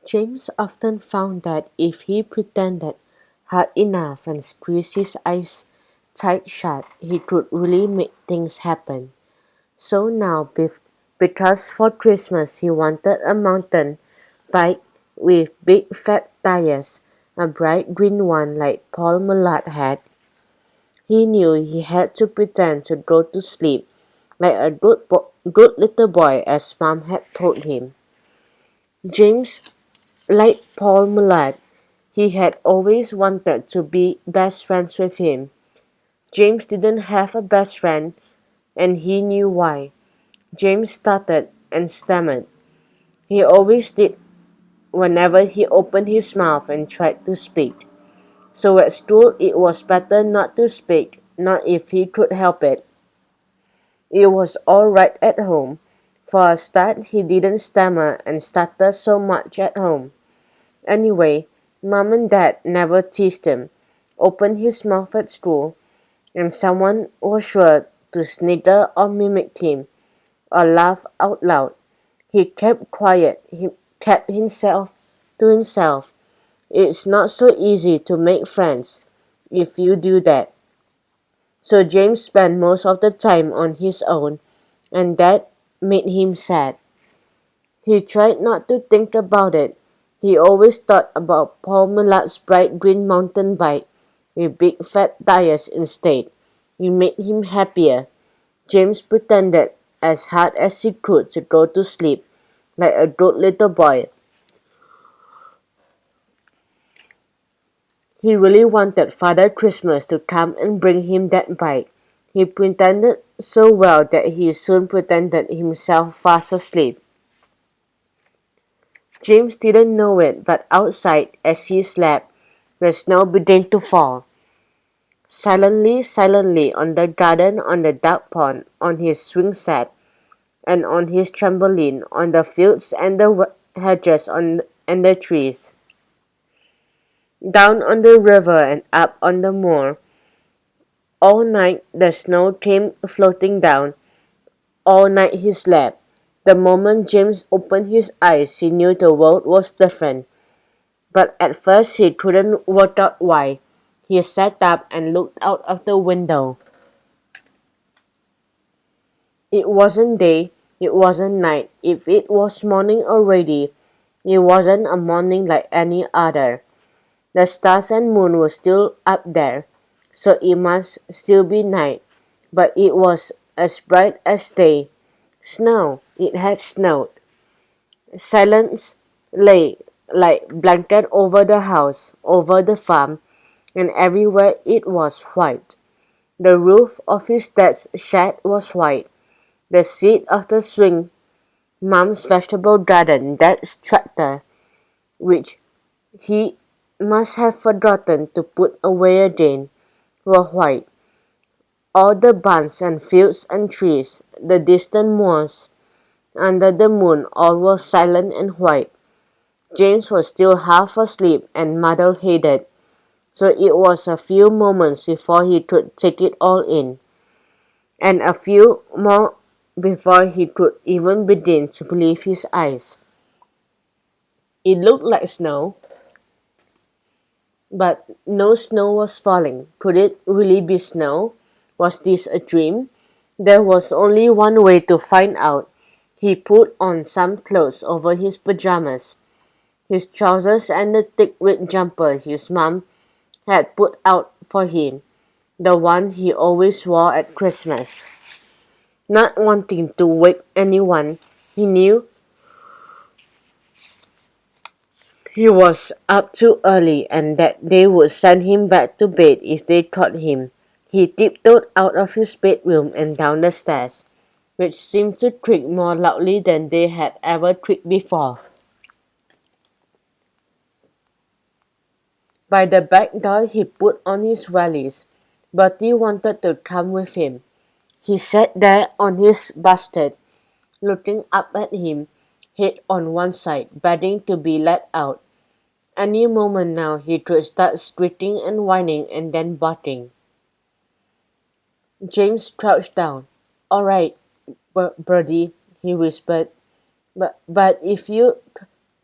James often found that if he pretended hard enough and squeezed his eyes tight shut, he could really make things happen. So now, because for Christmas he wanted a mountain bike with big fat tires, a bright green one like Paul Mullard had, he knew he had to pretend to go to sleep like a good little boy as Mom had told him. James, like Paul Mullard, he had always wanted to be best friends with him. James didn't have a best friend, and he knew why. James stuttered and stammered. He always did whenever he opened his mouth and tried to speak. So at school it was better not to speak, not if he could help it. It was all right at home. For a start, he didn't stammer and stutter so much at home. Anyway, Mom and Dad never teased him, opened his mouth at school, and someone was sure to snigger or mimic him or laugh out loud. He kept quiet, he kept himself to himself. It's not so easy to make friends if you do that. So James spent most of the time on his own, and that made him sad. He tried not to think about it. He always thought about Paul Millard's bright green mountain bike with big fat tires instead. It made him happier. James pretended as hard as he could to go to sleep like a good little boy. He really wanted Father Christmas to come and bring him that bike. He pretended so well that he soon pretended himself fast asleep. James didn't know it, but outside, as he slept, the snow began to fall. Silently, silently, on the garden, on the duck pond, on his swing set, and on his trampoline, on the fields and the hedges and the trees. Down on the river and up on the moor. All night the snow came floating down. All night he slept. The moment James opened his eyes, he knew the world was different. But at first he couldn't work out why. He sat up and looked out of the window. It wasn't day, it wasn't night. If it was morning already, it wasn't a morning like any other. The stars and moon were still up there, so it must still be night. But it was as bright as day. Snow, it had snowed. Silence lay like blanket over the house, over the farm, and everywhere it was white. The roof of his dad's shed was white. The seat of the swing, Mom's vegetable garden, Dad's tractor, which he must have forgotten to put away again, were white. All the barns and fields and trees, the distant moors, under the moon, all was silent and white. James was still half asleep and muddle-headed, so it was a few moments before he could take it all in, and a few more before he could even begin to believe his eyes. It looked like snow, but no snow was falling. Could it really be snow? Was this a dream? There was only one way to find out. He put on some clothes over his pajamas, his trousers and the thick red jumper his mom had put out for him, the one he always wore at Christmas. Not wanting to wake anyone, he knew he was up too early and that they would send him back to bed if they caught him. He tiptoed out of his bedroom and down the stairs, which seemed to creak more loudly than they had ever creaked before. By the back door he put on his valise. Bertie wanted to come with him. He sat there on his basket, looking up at him, head on one side, begging to be let out. Any moment now he could start squeaking and whining and then barking. James crouched down. "All right, Bertie," he whispered. But if you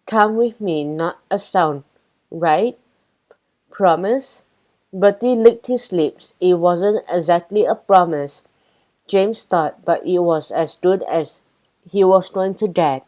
Come with me, not a sound, right? Promise? Bertie licked his lips. It wasn't exactly a promise, James thought, but it was as good as he was going to get.